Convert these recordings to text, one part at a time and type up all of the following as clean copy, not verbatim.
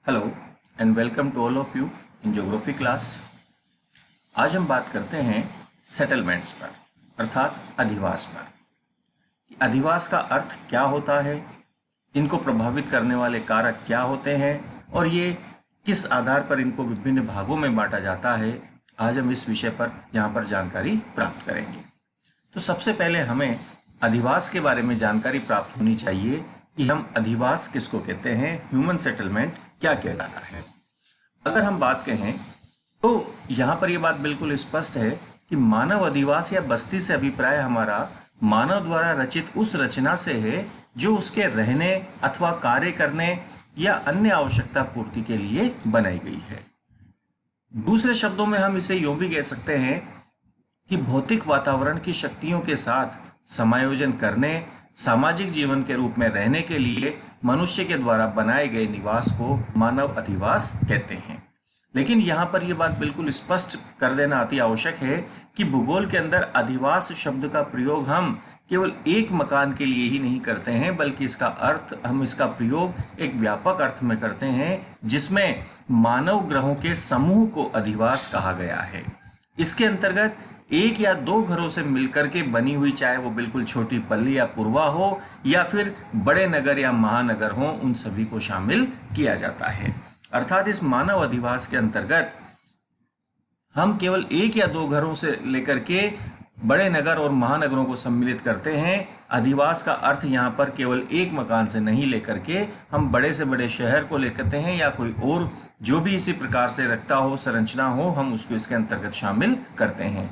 Hello and welcome to all of you in geography class. आज हम बात करते हैं सेटलमेंट्स पर अर्थात अधिवास पर। अधिवास का अर्थ क्या होता है, इनको प्रभावित करने वाले कारक क्या होते हैं और ये किस आधार पर इनको विभिन्न भागों में बांटा जाता है। आज हम इस विषय पर यहाँ पर जानकारी प्राप्त करेंगे। तो सबसे पहले हमें अधिवास के बारे में जानकारी प्राप्त होनी चाहिए कि हम अधिवास किसको कहते हैं, ह्यूमन सेटलमेंट क्या कहलाता है। अगर हम बात कहें तो यहाँ पर यह बात बिल्कुल स्पष्ट है कि मानव अधिवास या बस्ती से अभिप्राय हमारा मानव द्वारा रचित उस रचना से है जो उसके रहने अथवा कार्य करने या अन्य आवश्यकता पूर्ति के लिए बनाई गई है। दूसरे शब्दों में हम इसे यूं भी कह सकते हैं कि भौतिक वातावरण की शक्तियों के साथ समायोजन करने, सामाजिक जीवन के रूप में रहने के लिए मनुष्य के द्वारा बनाए गए निवास को मानव अधिवास कहते हैं। लेकिन यहाँ पर यह बात बिल्कुल स्पष्ट कर देना अति आवश्यक है कि भूगोल के अंदर अधिवास शब्द का प्रयोग हम केवल एक मकान के लिए ही नहीं करते हैं, बल्कि हम इसका प्रयोग एक व्यापक अर्थ में करते हैं, जिसमें मानव ग्रहों के समूह को अधिवास कहा गया है। इसके अंतर्गत एक या दो घरों से मिलकर के बनी हुई, चाहे वो बिल्कुल छोटी पल्ली या पुरवा हो या फिर बड़े नगर या महानगर हो, उन सभी को शामिल किया जाता है। अर्थात इस मानव अधिवास के अंतर्गत हम केवल एक या दो घरों से लेकर के बड़े नगर और महानगरों को सम्मिलित करते हैं। अधिवास का अर्थ यहाँ पर केवल एक मकान से नहीं लेकर के हम बड़े से बड़े शहर को लेकर हैं या कोई और जो भी इसी प्रकार से रखता हो, संरचना हो, हम उसको इसके अंतर्गत शामिल करते हैं।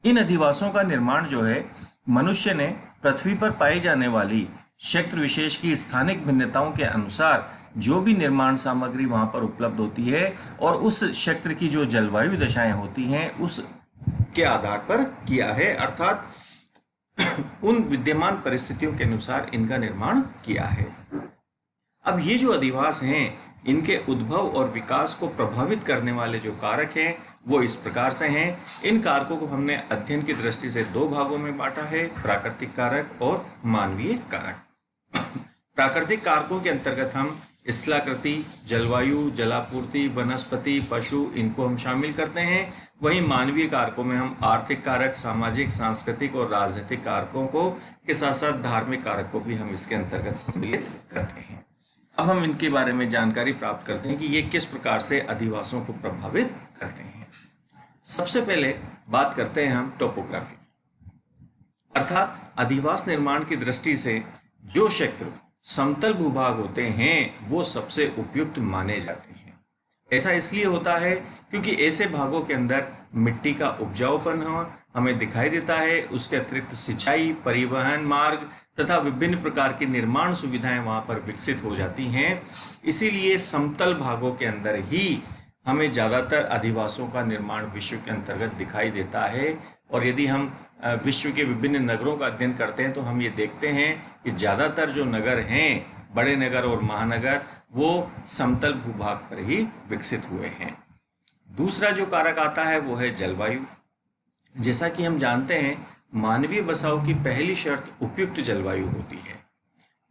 इन अधिवासों का निर्माण जो है, मनुष्य ने पृथ्वी पर पाई जाने वाली क्षेत्र विशेष की स्थानिक भिन्नताओं के अनुसार जो भी निर्माण सामग्री वहां पर उपलब्ध होती है और उस क्षेत्र की जो जलवायु दशाएं होती हैं उसके आधार पर किया है। अर्थात उन विद्यमान परिस्थितियों के अनुसार इनका निर्माण किया है। अब ये जो अधिवास हैं, इनके उद्भव और विकास को प्रभावित करने वाले जो कारक हैं वो इस प्रकार से हैं। इन कारकों को हमने अध्ययन की दृष्टि से दो भागों में बांटा है, प्राकृतिक कारक और मानवीय कारक। प्राकृतिक कारकों के अंतर्गत हम स्थलाकृति, जलवायु, जलापूर्ति, वनस्पति, पशु, इनको हम शामिल करते हैं। वहीं मानवीय कारकों में हम आर्थिक कारक, सामाजिक, सांस्कृतिक और राजनीतिक कारकों को के साथ साथ धार्मिक कारक को भी हम इसके अंतर्गत सम्मिलित करते हैं। अब हम इनके बारे में जानकारी प्राप्त करते हैं कि ये किस प्रकार से अधिवासों को प्रभावित करते हैं। सबसे पहले बात करते हैं हम टोपोग्राफी, अर्थात अधिवास निर्माण की दृष्टि से जो क्षेत्र समतल भूभाग होते हैं वो सबसे उपयुक्त माने जाते हैं। ऐसा इसलिए होता है क्योंकि ऐसे भागों के अंदर मिट्टी का उपजाऊपन हमें दिखाई देता है। उसके अतिरिक्त सिंचाई, परिवहन मार्ग तथा विभिन्न प्रकार की निर्माण सुविधाएं वहां पर विकसित हो जाती हैं। इसीलिए समतल भागों के अंदर ही हमें ज़्यादातर अधिवासों का निर्माण विश्व के अंतर्गत दिखाई देता है। और यदि हम विश्व के विभिन्न नगरों का अध्ययन करते हैं तो हम ये देखते हैं कि ज़्यादातर जो नगर हैं, बड़े नगर और महानगर, वो समतल भूभाग पर ही विकसित हुए हैं। दूसरा जो कारक आता है वो है जलवायु। जैसा कि हम जानते हैं, मानवीय बसाव की पहली शर्त उपयुक्त जलवायु होती है।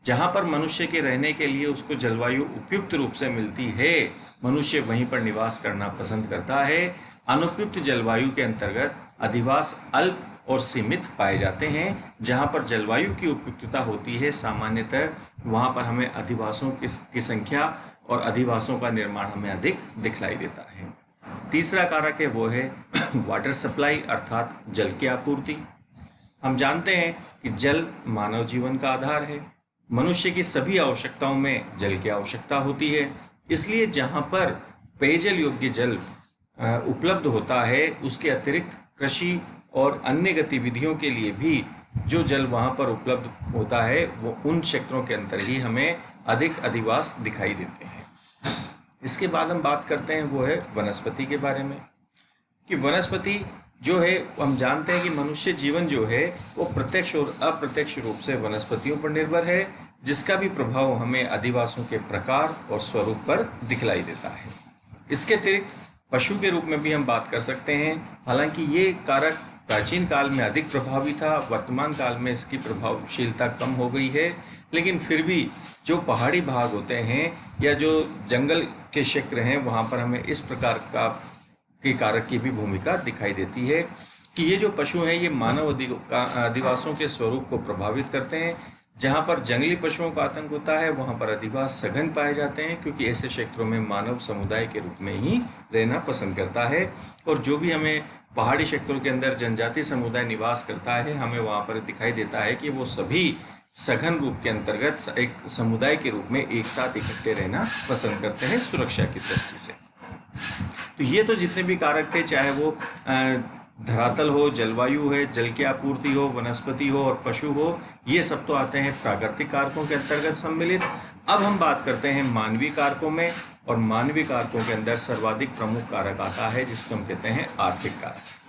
जहाँ पर मनुष्य के रहने के लिए उसको जलवायु उपयुक्त रूप से मिलती है, मनुष्य वहीं पर निवास करना पसंद करता है। अनुपयुक्त जलवायु के अंतर्गत अधिवास अल्प और सीमित पाए जाते हैं। जहाँ पर जलवायु की उपयुक्तता होती है, सामान्यतः वहाँ पर हमें अधिवासों की संख्या और अधिवासों का निर्माण हमें अधिक दिखलाई देता है। तीसरा कारक है वो है वाटर सप्लाई, अर्थात जल की आपूर्ति। हम जानते हैं कि जल मानव जीवन का आधार है। मनुष्य की सभी आवश्यकताओं में जल की आवश्यकता होती है। इसलिए जहाँ पर पेयजल योग्य जल उपलब्ध होता है, उसके अतिरिक्त कृषि और अन्य गतिविधियों के लिए भी जो जल वहाँ पर उपलब्ध होता है वो उन क्षेत्रों के अंदर ही हमें अधिक अधिवास दिखाई देते हैं। इसके बाद हम बात करते हैं वो है वनस्पति के बारे में, कि वनस्पति जो है, हम जानते हैं कि मनुष्य जीवन जो है वो प्रत्यक्ष और अप्रत्यक्ष रूप से वनस्पतियों पर निर्भर है, जिसका भी प्रभाव हमें अधिवासों के प्रकार और स्वरूप पर दिखलाई देता है। इसके अतिरिक्त पशु के रूप में भी हम बात कर सकते हैं। हालांकि ये कारक प्राचीन काल में अधिक प्रभावी था, वर्तमान काल में इसकी प्रभावशीलता कम हो गई है। लेकिन फिर भी जो पहाड़ी भाग होते हैं या जो जंगल के क्षेत्र हैं वहाँ पर हमें इस प्रकार के कारक की भी भूमिका दिखाई देती है कि ये जो पशु हैं ये मानव अधिवासों के स्वरूप को प्रभावित करते हैं। जहाँ पर जंगली पशुओं का आतंक होता है वहाँ पर अधिवास सघन पाए जाते हैं, क्योंकि ऐसे क्षेत्रों में मानव समुदाय के रूप में ही रहना पसंद करता है। और जो भी हमें पहाड़ी क्षेत्रों के अंदर जनजाति समुदाय निवास करता है, हमें वहाँ पर दिखाई देता है कि वो सभी सघन रूप के अंतर्गत एक समुदाय के रूप में एक साथ इकट्ठे रहना पसंद करते हैं सुरक्षा की दृष्टि से। तो ये तो जितने भी कारक थे, चाहे वो धरातल हो, जलवायु है, जल की आपूर्ति हो, वनस्पति हो और पशु हो, ये सब तो आते हैं प्राकृतिक कारकों के अंतर्गत सम्मिलित। अब हम बात करते हैं मानवीय कारकों में, और मानवीय कारकों के अंदर सर्वाधिक प्रमुख कारक आता है जिसको हम कहते हैं आर्थिक कारक।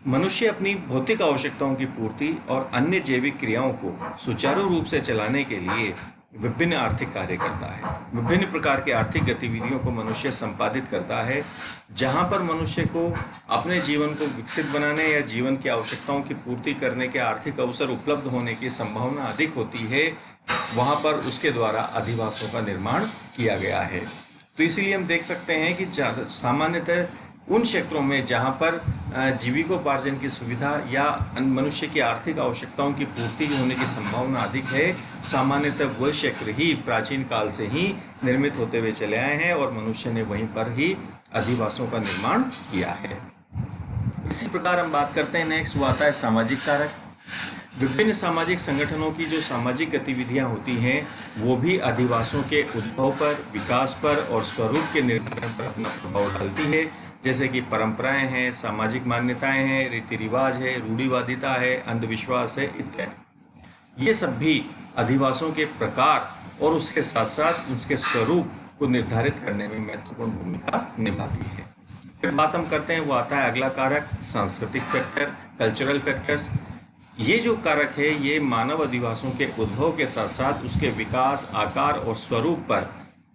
मनुष्य अपनी भौतिक आवश्यकताओं की पूर्ति और अन्य जैविक क्रियाओं को सुचारू रूप से चलाने के लिए विभिन्न आर्थिक कार्य करता है। विभिन्न प्रकार की आर्थिक गतिविधियों को मनुष्य संपादित करता है। जहां पर मनुष्य को अपने जीवन को विकसित बनाने या जीवन की आवश्यकताओं की पूर्ति करने के आर्थिक अवसर उपलब्ध होने की संभावना अधिक होती है, वहां पर उसके द्वारा अधिवासों का निर्माण किया गया है। तो इसीलिए हम देख सकते हैं कि सामान्यतः उन क्षेत्रों में जहां पर जीविकोपार्जन की सुविधा या मनुष्य की आर्थिक आवश्यकताओं की पूर्ति होने की संभावना अधिक है, सामान्यतः वह क्षेत्र ही प्राचीन काल से ही निर्मित होते हुए चले आए हैं और मनुष्य ने वहीं पर ही अधिवासों का निर्माण किया है। इसी प्रकार हम बात करते हैं नेक्स्ट, वो आता है सामाजिक कारक। विभिन्न सामाजिक संगठनों की जो सामाजिक गतिविधियां होती हैं वो भी अधिवासों के उद्भव पर, विकास पर और स्वरूप के निर्माण पर अपना प्रभाव डालती है। जैसे कि परंपराएं हैं, सामाजिक मान्यताएं हैं, रीति रिवाज है, रूढ़िवादिता है, अंधविश्वास है इत्यादि। ये सब भी अधिवासों के प्रकार और उसके साथ साथ उसके स्वरूप को निर्धारित करने में महत्वपूर्ण भूमिका निभाती है। फिर बात हम करते हैं वो आता है अगला कारक, सांस्कृतिक फैक्टर, कल्चरल फैक्टर्स। ये जो कारक है ये मानव अधिवासों के उद्भव के साथ साथ उसके विकास, आकार और स्वरूप पर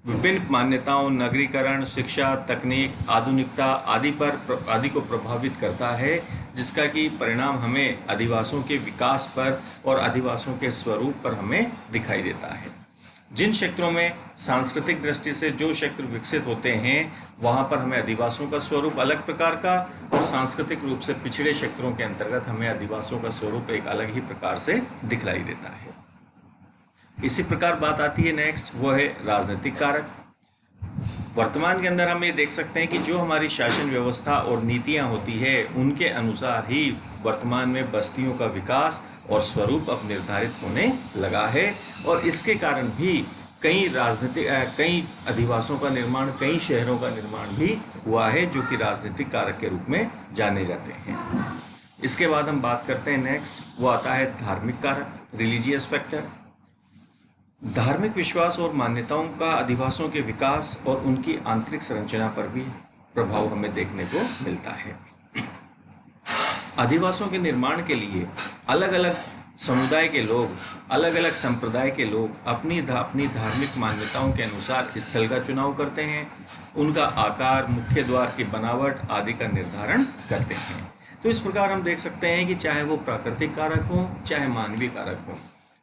विभिन्न मान्यताओं, नगरीकरण, शिक्षा, तकनीक, आधुनिकता आदि को प्रभावित करता है, जिसका कि परिणाम हमें अधिवासों के विकास पर और अधिवासों के स्वरूप पर हमें दिखाई देता है। जिन क्षेत्रों में सांस्कृतिक दृष्टि से जो क्षेत्र विकसित होते हैं वहाँ पर हमें अधिवासों का स्वरूप अलग प्रकार का, और सांस्कृतिक रूप से पिछड़े क्षेत्रों के अंतर्गत हमें अधिवासों का स्वरूप एक अलग ही प्रकार से दिखलाई देता है। इसी प्रकार बात आती है नेक्स्ट, वो है राजनीतिक कारक। वर्तमान के अंदर हम ये देख सकते हैं कि जो हमारी शासन व्यवस्था और नीतियां होती है उनके अनुसार ही वर्तमान में बस्तियों का विकास और स्वरूप अब निर्धारित होने लगा है, और इसके कारण भी कई अधिवासों का निर्माण, कई शहरों का निर्माण भी हुआ है जो कि राजनीतिक कारक के रूप में जाने जाते हैं। इसके बाद हम बात करते हैं नेक्स्ट, वो आता है धार्मिक कारक, रिलीजियस फैक्टर। धार्मिक विश्वास और मान्यताओं का अधिवासों के विकास और उनकी आंतरिक संरचना पर भी प्रभाव हमें देखने को मिलता है। अधिवासों के निर्माण के लिए अलग अलग समुदाय के लोग, अलग अलग संप्रदाय के लोग अपनी धार्मिक मान्यताओं के अनुसार स्थल का चुनाव करते हैं, उनका आकार, मुख्य द्वार की बनावट आदि का निर्धारण करते हैं। तो इस प्रकार हम देख सकते हैं कि चाहे वो प्राकृतिक कारक हों चाहे मानवीय कारक हों,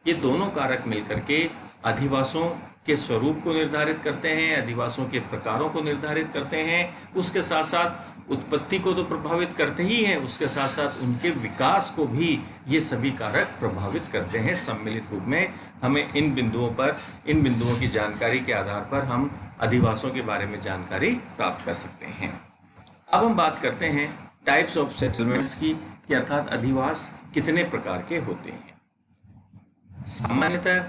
ये दोनों कारक मिलकर के अधिवासों के स्वरूप को निर्धारित करते हैं, अधिवासों के प्रकारों को निर्धारित करते हैं। उसके साथ साथ उत्पत्ति को तो प्रभावित करते ही हैं, उसके साथ साथ उनके विकास को भी ये सभी कारक प्रभावित करते हैं। सम्मिलित रूप में हमें इन बिंदुओं की जानकारी के आधार पर हम अधिवासों के बारे में जानकारी प्राप्त कर सकते हैं। अब हम बात करते हैं टाइप्स ऑफ सेटलमेंट्स की, अर्थात अधिवास कितने प्रकार के होते हैं। सामान्यतः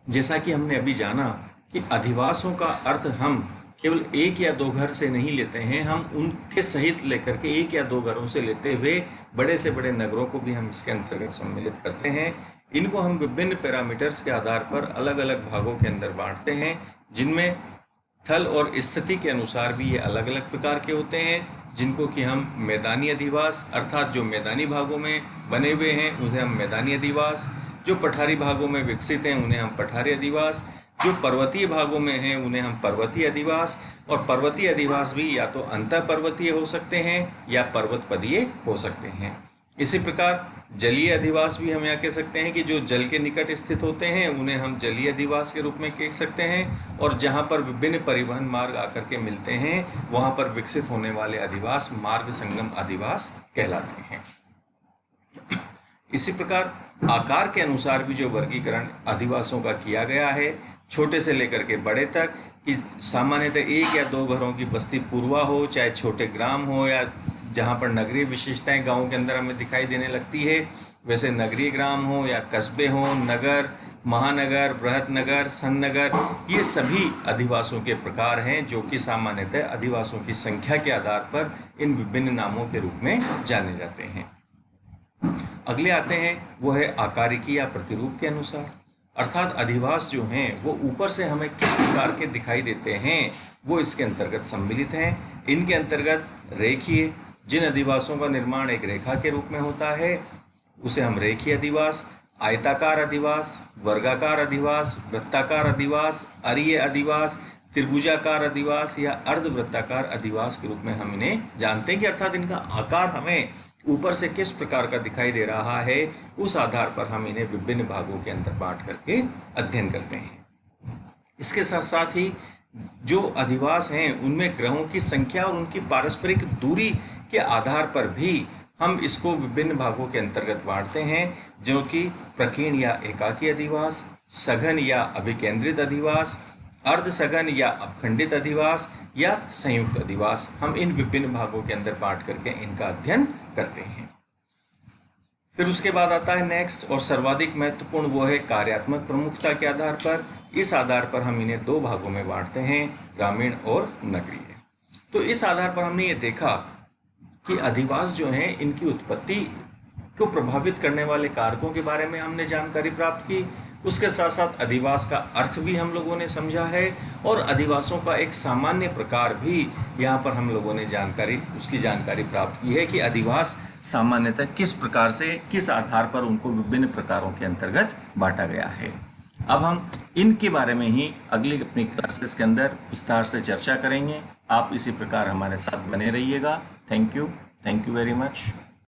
जैसा कि हमने अभी जाना कि अधिवासों का अर्थ हम केवल एक या दो घर से नहीं लेते हैं, हम उनके सहित लेकर के एक या दो घरों से लेते हुए बड़े से बड़े नगरों को भी हम इसके अंतर्गत सम्मिलित करते हैं। इनको हम विभिन्न पैरामीटर्स के आधार पर अलग अलग भागों के अंदर बांटते हैं, जिनमें थल और स्थिति के अनुसार भी ये अलग अलग प्रकार के होते हैं, जिनको कि हम मैदानी अधिवास, अर्थात जो मैदानी भागों में बने हुए हैं उन्हें हम मैदानी अधिवास, जो पठारी भागों में विकसित हैं उन्हें हम पठारी अधिवास, जो पर्वतीय भागों में हैं उन्हें हम पर्वतीय अधिवास, और पर्वतीय अधिवास भी या तो अंतः पर्वतीय हो सकते हैं या पर्वतपदीय हो सकते हैं। इसी प्रकार जलीय अधिवास भी हम यहाँ कह सकते हैं कि जो जल के निकट स्थित होते हैं उन्हें हम जलीय अधिवास के रूप में कह सकते हैं, और जहाँ पर विभिन्न परिवहन मार्ग आकर के मिलते हैं वहाँ पर विकसित होने वाले अधिवास मार्ग संगम अधिवास कहलाते हैं। इसी प्रकार आकार के अनुसार भी जो वर्गीकरण अधिवासों का किया गया है, छोटे से लेकर के बड़े तक, कि सामान्यतः 1 या 2 घरों की बस्ती पूर्वा हो, चाहे छोटे ग्राम हो, या जहाँ पर नगरीय विशेषताएं गाँव के अंदर हमें दिखाई देने लगती है, वैसे नगरीय ग्राम हो या कस्बे हो, नगर, महानगर, बृहत नगर, सन्नगर, ये सभी अधिवासों के प्रकार हैं जो कि सामान्यतः अधिवासों की संख्या के आधार पर इन विभिन्न नामों के रूप में जाने जाते हैं। अगले आते हैं वो है आकारिकी या प्रतिरूप के अनुसार, अर्थात अधिवास जो हैं वो ऊपर से हमें किस प्रकार के दिखाई देते हैं वो इसके अंतर्गत सम्मिलित हैं। इनके अंतर्गत रेखीय, जिन अधिवासों का निर्माण एक रेखा के रूप में होता है उसे हम रेखीय अधिवास, आयताकार अधिवास, वर्गाकार अधिवास, वृत्ताकार अधिवास, अरीय अधिवास, त्रिभुजाकार अधिवास या अर्धवृत्ताकार अधिवास के रूप में हम इन्हें जानते हैं कि अर्थात इनका आकार हमें ऊपर से किस प्रकार का दिखाई दे रहा है उस आधार पर हम इन्हें विभिन्न भागों के अंदर बांट करके अध्ययन करते हैं। इसके साथ साथ ही जो अधिवास हैं उनमें ग्रहों की संख्या और उनकी पारस्परिक दूरी के आधार पर भी हम इसको विभिन्न भागों के अंतर्गत बांटते हैं, जो कि प्रकीर्ण या एकाकी अधिवास, सघन या अभिकेंद्रित अधिवास, अर्ध सघन या अपखंडित अधिवास या संयुक्त अधिवास। हम इन विभिन्न भागों के अंदर बांट करके इनका अध्ययन करते हैं। फिर उसके बाद आता है नेक्स्ट और सर्वाधिक महत्वपूर्ण, वो है कार्यात्मक प्रमुखता के आधार पर। इस आधार पर हम इन्हें 2 भागों में बांटते हैं, ग्रामीण और नगरीय। तो इस आधार पर हमने ये देखा कि अधिवास जो हैं इनकी उत्पत्ति को प्रभावित करने वाले कारकों के बारे में हमने जानकारी प्राप्त की। उसके साथ साथ अधिवास का अर्थ भी हम लोगों ने समझा है और अधिवासों का एक सामान्य प्रकार भी यहाँ पर हम लोगों ने उसकी जानकारी प्राप्त की है कि अधिवास सामान्यतः किस प्रकार से, किस आधार पर उनको विभिन्न प्रकारों के अंतर्गत बांटा गया है। अब हम इनके बारे में ही अगली अपनी क्लासेस के अंदर विस्तार से चर्चा करेंगे। आप इसी प्रकार हमारे साथ बने रहिएगा। Thank you very much.